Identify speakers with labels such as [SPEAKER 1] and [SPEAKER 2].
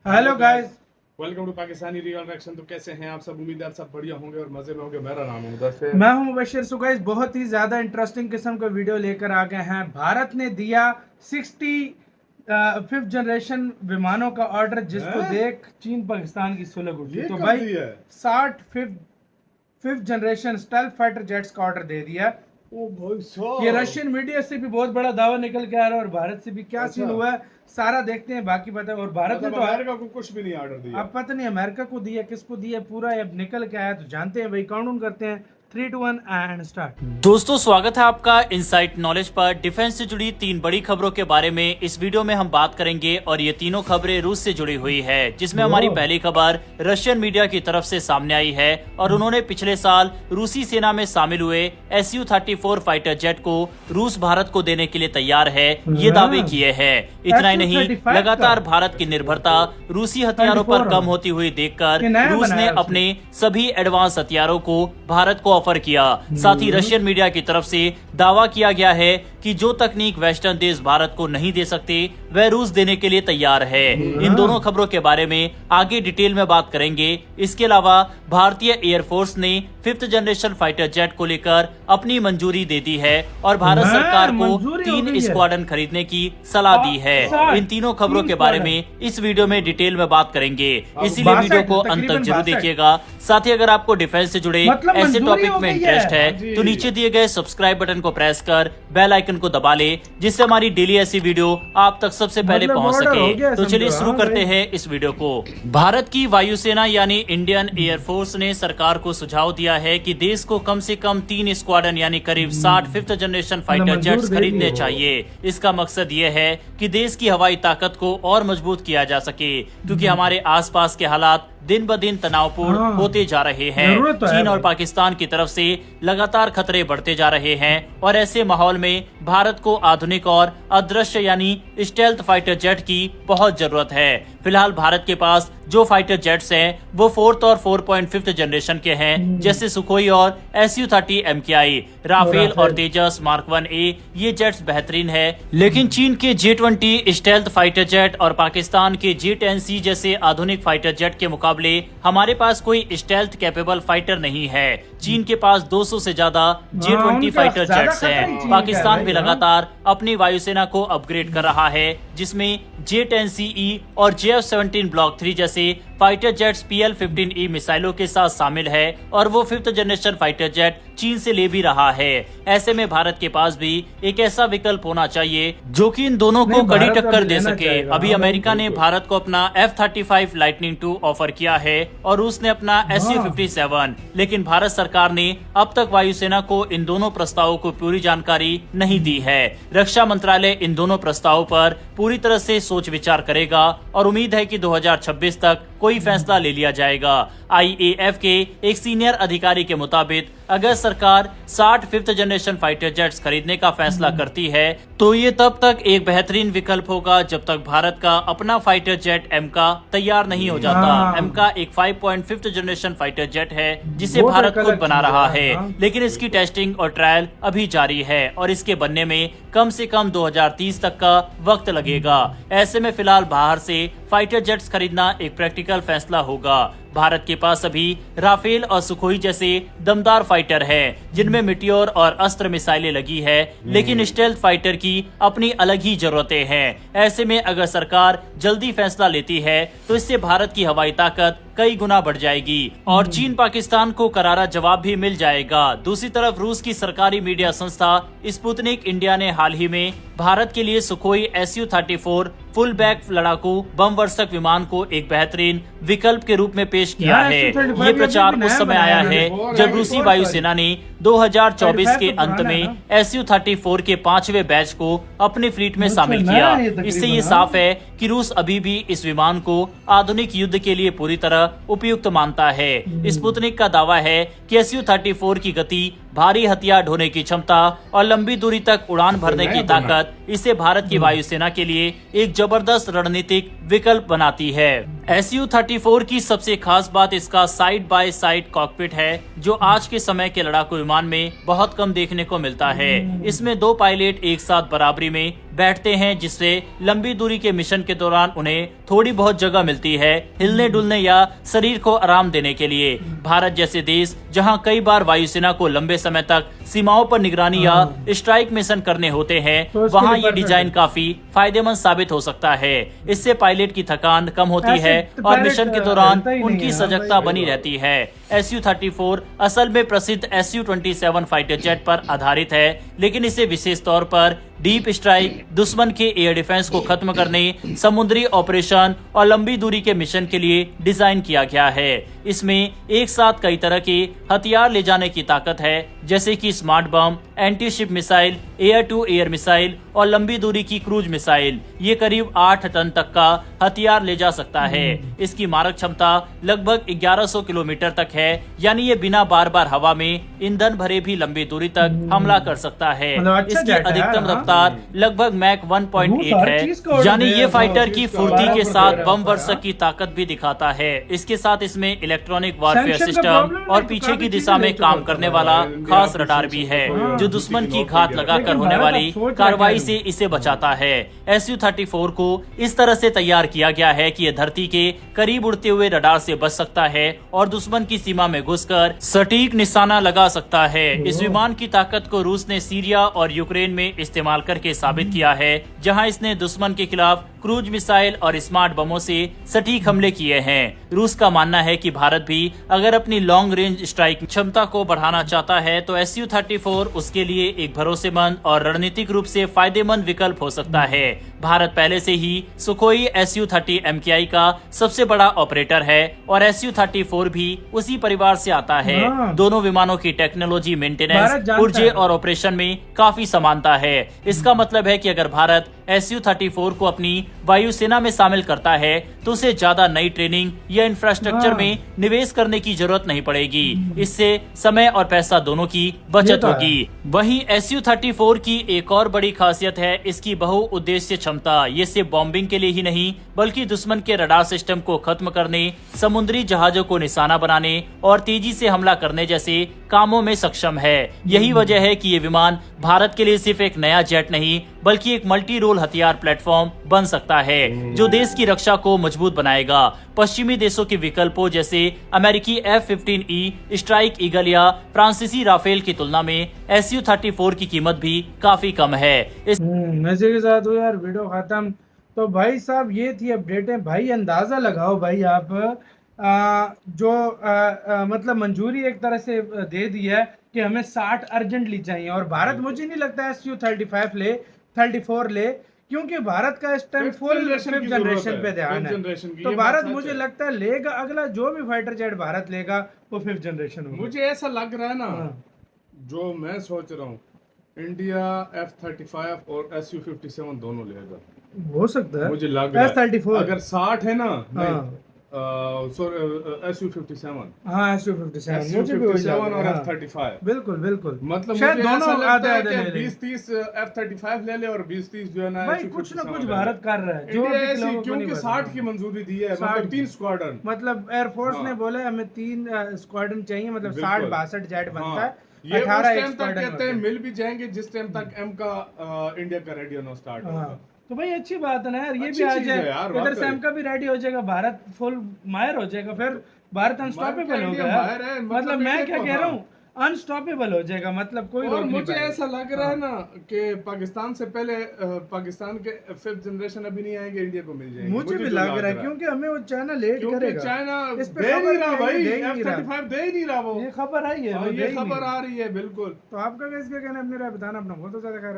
[SPEAKER 1] Hello guys,
[SPEAKER 2] welcome to Pakistani real reaction. तो कैसे हैं आप सब? उम्मीद है आप सब बढ़िया होंगे और मजे में होंगे। मेरा नाम है मुदस्सिर।
[SPEAKER 1] मैं हूं मुबशिर। सो गाइस, बहुत ही ज्यादा इंटरेस्टिंग किस्म का वीडियो लेकर आ गए हैं। भारत ने दिया 60 5th जनरेशन विमानों का ऑर्डर, जिसको देख चीन पाकिस्तान की सुलग उठी। तो भाई 60 5th generation stealth fighter jets का ऑर्डर दे दिया।
[SPEAKER 2] ओ भाई साहब,
[SPEAKER 1] ये रशियन मीडिया से भी बहुत बड़ा दावा निकल के आ रहा है और भारत से भी क्या सीन हुआ है सारा देखते हैं। बाकी पता है। और भारत ने तो
[SPEAKER 2] अमेरिका को कुछ भी नहीं ऑर्डर दिया।
[SPEAKER 1] अब पता नहीं अमेरिका को दिया, किसको दिया, पूरा अब निकल के आया। तो जानते हैं भाई, काउंट करते हैं। 3 2 1 एंड स्टार्ट।
[SPEAKER 3] दोस्तों, स्वागत है आपका इनसाइट नॉलेज पर। डिफेंस से जुड़ी 3 बड़ी खबरों के बारे में इस वीडियो में हम बात करेंगे और ये तीनों खबरें रूस से जुड़ी हुई है, जिसमें हमारी पहली खबर रशियन मीडिया की तरफ से सामने आई है और उन्होंने पिछले साल रूसी सेना में शामिल हुए Su-34 फाइटर जेट को रूस भारत को देने के लिए तैयार है, ये दावे किए हैं। इतना ही नहीं, लगातार भारत की निर्भरता रूसी हथियारों पर कम होती हुई देखकर रूस ने अपने सभी एडवांस हथियारों को भारत को ऑफर किया। साथ ही रशियन मीडिया की तरफ से दावा किया गया है कि जो तकनीक वेस्टर्न देश भारत को नहीं दे सकते वह रूस देने के लिए तैयार है। इन दोनों खबरों के बारे में आगे डिटेल में बात करेंगे। इसके अलावा भारतीय एयरफोर्स ने 5th जनरेशन फाइटर जेट को लेकर अपनी मंजूरी दे दी है और भारत सरकार को 3 स्क्वाड्रन खरीदने की सलाह दी है। इन तीनों खबरों के बारे में इस वीडियो में डिटेल में बात करेंगे, इसीलिए वीडियो को अंत तक जरूर देखिएगा। साथ ही अगर आपको डिफेंस से जुड़े ऐसे टॉपिक में इंटरेस्ट है तो नीचे दिए गए सब्सक्राइब बटन को प्रेस कर बेल आइकन को दबा ले, जिससे हमारी डेली ऐसी वीडियो आप तक सबसे पहले पहुंच सके। तो चलिए शुरू करते हैं इस वीडियो को। भारत की वायुसेना यानी इंडियन एयरफोर्स ने सरकार को सुझाव दिया है कि देश को कम से कम 3 स्क्वाड्रन यानी करीब 60 5th जनरेशन फाइटर जेट्स खरीदने चाहिए। इसका मकसद ये है कि देश की हवाई ताकत को और मजबूत किया जा सके, क्योंकि हमारे आसपास के हालात दिन ब दिन तनावपूर्ण होते जा रहे हैं। चीन और पाकिस्तान की तरफ से लगातार खतरे बढ़ते जा रहे हैं और ऐसे माहौल में भारत को आधुनिक और अदृश्य यानी स्टेल्थ फाइटर जेट की बहुत जरूरत है। फिलहाल भारत के पास जो फाइटर जेट्स हैं वो 4th और 4.5th जनरेशन के हैं, जैसे सुखोई और Su-30 MKI, राफेल और तेजस Mark 1A। ये जेट्स बेहतरीन है, लेकिन चीन के J-20 स्टेल्थ फाइटर जेट और पाकिस्तान के J-10C जैसे आधुनिक फाइटर जेट के मुकाबले हमारे पास कोई स्टेल्थ कैपेबल फाइटर नहीं है। चीन के पास 200 से ज्यादा J-20 फाइटर जेट्स हैं। पाकिस्तान भी लगातार अपनी वायुसेना को अपग्रेड कर रहा है, जिसमें J-10CE और JF-17 ब्लॉक 3 जैसे फाइटर जेट्स PL-15E मिसाइलों के साथ शामिल है और वो 5th जनरेशन फाइटर जेट चीन से ले भी रहा है। ऐसे में भारत के पास भी एक ऐसा विकल्प होना चाहिए जो कि इन दोनों को कड़ी टक्कर दे सके। अभी अमेरिका ने भारत को अपना F-35 लाइटनिंग II ऑफर किया है और रूस ने अपना Su-57, लेकिन भारत सरकार ने अब तक वायुसेना को इन दोनों प्रस्तावों को पूरी जानकारी नहीं दी है। रक्षा मंत्रालय इन दोनों प्रस्तावों पर पूरी तरह से सोच विचार करेगा और उम्मीद है कि 2026 तक कोई फैसला ले लिया जाएगा। IAF के एक सीनियर अधिकारी के मुताबिक अगर सरकार 60 5th जनरेशन फाइटर जेट्स खरीदने का फैसला करती है तो ये तब तक एक बेहतरीन विकल्प होगा जब तक भारत का अपना फाइटर जेट MK तैयार नहीं हो जाता। MK एक 5.5th जनरेशन फाइटर जेट है जिसे भारत खुद बना रहा है, लेकिन इसकी टेस्टिंग और ट्रायल अभी जारी है और इसके बनने में कम से कम 2030 तक का वक्त लगेगा। ऐसे में फिलहाल बाहर से फाइटर जेट्स खरीदना एक प्रैक्टिकल फैसला होगा। भारत के पास अभी राफेल और सुखोई जैसे दमदार फाइटर हैं, जिनमें मिटियोर और अस्त्र मिसाइलें लगी है, लेकिन स्टेल्थ फाइटर की अपनी अलग ही जरूरतें हैं। ऐसे में अगर सरकार जल्दी फैसला लेती है तो इससे भारत की हवाई ताकत कई गुना बढ़ जाएगी और चीन पाकिस्तान को करारा जवाब भी मिल जाएगा। दूसरी तरफ रूस की सरकारी मीडिया संस्था स्पुतनिक इंडिया ने हाल ही में भारत के लिए सुखोई Su-34 फुल बैक लड़ाकू बम वर्षक विमान को एक बेहतरीन विकल्प के रूप में पेश किया है। ये प्रचार उस समय आया है जब रूसी वायुसेना ने 2024 के अंत में Su-34 के 5वें बैच को अपने फ्लीट में शामिल किया। इससे ये साफ है कि रूस अभी भी इस विमान को आधुनिक युद्ध के लिए पूरी तरह उपयुक्त मानता है। स्पुतनिक का दावा है कि Su-34 की गति, भारी हथियार ढोने की क्षमता और लंबी दूरी तक उड़ान भरने की ताकत इसे भारत की वायुसेना के लिए एक जबरदस्त रणनीतिक विकल्प बनाती है। Su-34 की सबसे खास बात इसका साइड बाय साइड कॉकपिट है, जो आज के समय के लड़ाकू विमान में बहुत कम देखने को मिलता है। इसमें 2 पायलट एक साथ बराबरी में बैठते हैं, जिससे लंबी दूरी के मिशन के दौरान उन्हें थोड़ी बहुत जगह मिलती है हिलने डुलने या शरीर को आराम देने के लिए। भारत जैसे देश जहां कई बार वायुसेना को लंबे समय तक सीमाओं पर निगरानी या स्ट्राइक मिशन करने होते हैं,
[SPEAKER 1] तो उसके
[SPEAKER 3] वहां
[SPEAKER 1] लिए
[SPEAKER 3] ये
[SPEAKER 1] perfect
[SPEAKER 3] डिजाइन
[SPEAKER 1] है।
[SPEAKER 3] काफी फायदेमंद साबित हो सकता है। इससे पायलट की थकान कम होती
[SPEAKER 1] ऐसे
[SPEAKER 3] है
[SPEAKER 1] तो
[SPEAKER 3] और
[SPEAKER 1] पायलट
[SPEAKER 3] मिशन के दौरान
[SPEAKER 1] हिलता ही नहीं
[SPEAKER 3] उनकी
[SPEAKER 1] है,
[SPEAKER 3] सजगता
[SPEAKER 1] हाँ
[SPEAKER 3] बनी रहती है। Su-34 असल में प्रसिद्ध Su-27 फाइटर जेट पर आधारित है, लेकिन इसे विशेष तौर पर डीप स्ट्राइक, दुश्मन के एयर डिफेंस को खत्म करने, समुद्री ऑपरेशन और लंबी दूरी के मिशन के लिए डिजाइन किया गया है। इसमें एक साथ कई तरह के हथियार ले जाने की ताकत है, जैसे कि smart bomb, anti ship missile, air to air missile और लंबी दूरी की क्रूज मिसाइल। ये करीब 8 टन तक का हथियार ले जा सकता है। इसकी मारक क्षमता लगभग 1100 किलोमीटर तक है, यानी ये बिना बार बार हवा में ईंधन भरे भी लंबी दूरी तक हमला कर सकता है।
[SPEAKER 1] मतलब अच्छा
[SPEAKER 3] इसकी
[SPEAKER 1] जेट है,
[SPEAKER 3] अधिकतम
[SPEAKER 1] हाँ।
[SPEAKER 3] रफ्तार लगभग मैक 1.8
[SPEAKER 1] हर
[SPEAKER 3] है,
[SPEAKER 1] चीज का order
[SPEAKER 3] यानी
[SPEAKER 1] दे
[SPEAKER 3] ये
[SPEAKER 1] रहा
[SPEAKER 3] फाइटर
[SPEAKER 1] है,
[SPEAKER 3] की
[SPEAKER 2] चीज का
[SPEAKER 3] फुर्ती
[SPEAKER 1] order
[SPEAKER 3] के
[SPEAKER 1] दे
[SPEAKER 3] साथ
[SPEAKER 1] रहा
[SPEAKER 3] बम
[SPEAKER 1] है,
[SPEAKER 3] वर्षक की ताकत भी दिखाता है। इसके साथ इसमें इलेक्ट्रॉनिक वारफेयर
[SPEAKER 1] Sanction का
[SPEAKER 3] सिस्टम
[SPEAKER 1] problem
[SPEAKER 3] और
[SPEAKER 1] नहीं,
[SPEAKER 3] पीछे
[SPEAKER 1] काफी
[SPEAKER 3] की
[SPEAKER 1] चीजें
[SPEAKER 3] दिशा में
[SPEAKER 1] ले
[SPEAKER 3] काम
[SPEAKER 1] चुका
[SPEAKER 3] करने
[SPEAKER 1] है।
[SPEAKER 3] वाला
[SPEAKER 2] इंडिया
[SPEAKER 3] खास
[SPEAKER 2] की
[SPEAKER 3] रडार भी है,
[SPEAKER 2] हाँ।
[SPEAKER 3] जो दुश्मन की घात लगाकर
[SPEAKER 1] लेकिन
[SPEAKER 3] होने
[SPEAKER 1] भारत
[SPEAKER 3] वाली
[SPEAKER 1] अब सोच
[SPEAKER 3] कार्रवाई
[SPEAKER 1] रहा है।
[SPEAKER 3] से इसे बचाता है। Su-34 को इस तरह से तैयार किया गया है कि यह धरती के करीब उड़ते हुए रडार से बच सकता है और दुश्मन की सीमा में घुसकर सटीक निशाना लगा सकता है। इस विमान की ताकत को रूस ने सीरिया और यूक्रेन में इस्तेमाल करके साबित किया है, जहां इसने दुश्मन के खिलाफ क्रूज मिसाइल और स्मार्ट बमों से सटीक हमले किए हैं। रूस का मानना है कि भारत भी अगर अपनी लॉन्ग रेंज स्ट्राइक क्षमता को बढ़ाना चाहता है तो Su-34 उसके लिए एक भरोसेमंद और रणनीतिक रूप से फायदेमंद विकल्प हो सकता है। भारत पहले से ही सुखोई Su-30 MKI का सबसे बड़ा ऑपरेटर है और Su-34 भी उसी परिवार से आता है।
[SPEAKER 1] हाँ।
[SPEAKER 3] दोनों विमानों की टेक्नोलॉजी,
[SPEAKER 1] भारत
[SPEAKER 3] मेंटेनेंस,
[SPEAKER 1] जानता
[SPEAKER 3] पुर्जे
[SPEAKER 1] है।
[SPEAKER 3] और ऑपरेशन में काफी समानता है। इसका मतलब है कि अगर भारत Su-34 को अपनी वायुसेना में शामिल करता है तो उसे ज्यादा नई ट्रेनिंग या इंफ्रास्ट्रक्चर
[SPEAKER 1] हाँ।
[SPEAKER 3] में निवेश करने की जरूरत नहीं पड़ेगी। इससे समय और पैसा दोनों की बचत
[SPEAKER 1] तो है।
[SPEAKER 3] होगी। वहीं Su-34 की एक और बड़ी खासियत है इसकी बहुउद्देश्य क्षमता। ये सिर्फ बॉम्बिंग के लिए ही नहीं, बल्कि दुश्मन के रडार सिस्टम को खत्म करने, समुद्री जहाजों को निशाना बनाने और तेजी से हमला करने जैसे कामों में सक्षम है। यही वजह है कि ये विमान भारत के लिए सिर्फ एक नया जेट नहीं, बल्कि एक मल्टी रोल हथियार प्लेटफॉर्म बन सकता है, जो देश की रक्षा को मजबूत बनाएगा। पश्चिमी देशों के विकल्पों जैसे अमेरिकी F-15E, स्ट्राइक ईगल या फ्रांसीसी राफेल की तुलना में Su-34 की कीमत भी काफी कम है।
[SPEAKER 1] मजे के साथ हो यार, वीडियो खत्म। तो भाई साहब ये थी अपडेटें। भाई अंदाजा लगाओ भाई आप, मतलब मंजूरी एक तरह से दे दी है कि हमें 60 अर्जेंटली चाहिए, और भारत मुझे नहीं लगता Su-35 ले, 34 ले, क्योंकि भारत का इस टाइम फुल फिफ्थ जनरेशन पे ध्यान है। तो भारत मुझे लगता है लेगा, अगला जो भी फाइटर जेट भारत लेगा वो 5th जनरेशन होगा।
[SPEAKER 2] मुझे ऐसा लग रहा है ना, जो मैं सोच रहा हूँ, इंडिया F-35 और Su-57 दोनों लेगा।
[SPEAKER 1] हो सकता है,
[SPEAKER 2] मुझे लग रहा है
[SPEAKER 1] F-34
[SPEAKER 2] अगर 60 है ना,
[SPEAKER 1] Su-57
[SPEAKER 2] हाँ,
[SPEAKER 1] Su-57 मुझे भी वही लग
[SPEAKER 2] और
[SPEAKER 1] रहा है।
[SPEAKER 2] F-35
[SPEAKER 1] बिल्कुल बिल्कुल,
[SPEAKER 2] मतलब
[SPEAKER 1] शायद
[SPEAKER 2] मुझे
[SPEAKER 1] दोनों
[SPEAKER 2] ऐसा लगता
[SPEAKER 1] आधे
[SPEAKER 2] है
[SPEAKER 1] आधे
[SPEAKER 2] कि
[SPEAKER 1] ले लें।
[SPEAKER 2] 20-30 F-35 ले ले और 20-30 जो है ना
[SPEAKER 1] भाई कुछ ना
[SPEAKER 2] Su-57
[SPEAKER 1] कुछ
[SPEAKER 2] ले ले।
[SPEAKER 1] भारत कर रहा है, जो
[SPEAKER 2] इंडिया
[SPEAKER 1] भी
[SPEAKER 2] ऐसी
[SPEAKER 1] लोगों को
[SPEAKER 2] क्योंकि
[SPEAKER 1] नहीं
[SPEAKER 2] 60
[SPEAKER 1] पता।
[SPEAKER 2] की मंजूरी दी है,
[SPEAKER 1] 60
[SPEAKER 2] मतलब 3 स्क्वाड्रन।
[SPEAKER 1] मतलब एयरफोर्स
[SPEAKER 2] हाँ।
[SPEAKER 1] ने बोला हमें 3 स्क्वाड्रन चाहिए, मतलब
[SPEAKER 2] बिल्कुल।
[SPEAKER 1] 60-62 जेट बनता है,
[SPEAKER 2] ये उस
[SPEAKER 1] 18
[SPEAKER 2] टाइम तक
[SPEAKER 1] स्क्वाड्रन
[SPEAKER 2] कहते हैं
[SPEAKER 1] होते हैं।
[SPEAKER 2] मिल भी जाएंगे जिस टाइम तक M का इंडिया का रेडी होना स्टार्ट होगा।
[SPEAKER 1] हाँ, तो भाई अच्छी बात है ना यार, ये
[SPEAKER 2] अच्छी
[SPEAKER 1] भी आ
[SPEAKER 2] चीज है
[SPEAKER 1] जाए,
[SPEAKER 2] यार,
[SPEAKER 1] इधर से
[SPEAKER 2] वाकई।
[SPEAKER 1] M का भी रेडी हो जाएगा, भारत फुल मायर हो जाएगा, फिर भारत अनस्टॉपेबल हो
[SPEAKER 2] इंडिया
[SPEAKER 1] गया।
[SPEAKER 2] माहिर है,
[SPEAKER 1] मतलब मैं
[SPEAKER 2] इंडिया
[SPEAKER 1] क्या
[SPEAKER 2] को,
[SPEAKER 1] कह रहा
[SPEAKER 2] हाँ।
[SPEAKER 1] हूँ, अनस्टॉपेबल हो जाएगा, मतलब कोई
[SPEAKER 2] और
[SPEAKER 1] रोक नहीं
[SPEAKER 2] मुझे
[SPEAKER 1] पाएगा।
[SPEAKER 2] ऐसा लग रहा है ना कि पाकिस्तान से पहले पाकिस्तान के 5th जनरेशन अभी नहीं आएंगे, इंडिया को मिल जाएंगे।
[SPEAKER 1] मुझे भी
[SPEAKER 2] जो
[SPEAKER 1] लग रहा है, क्योंकि हमें वो चाइना लेट
[SPEAKER 2] क्योंकि
[SPEAKER 1] करेगा।
[SPEAKER 2] चाइना
[SPEAKER 1] इस पे
[SPEAKER 2] दे
[SPEAKER 1] खबर
[SPEAKER 2] नहीं रहा
[SPEAKER 1] भी आई है,
[SPEAKER 2] भाई,
[SPEAKER 1] दे ही नहीं रहा।
[SPEAKER 2] F-35 दे ही नहीं रहा वो।
[SPEAKER 1] ये खबर आई है,
[SPEAKER 2] हाँ,
[SPEAKER 1] वो दे
[SPEAKER 2] ये
[SPEAKER 1] ही नहीं
[SPEAKER 2] खबर
[SPEAKER 1] रहा।
[SPEAKER 2] आ रही है बिल्कुल।
[SPEAKER 1] तो आपका क्या इसका कहना है, अपनी राय बताना, अपना बहुत ज्यादा खैर है।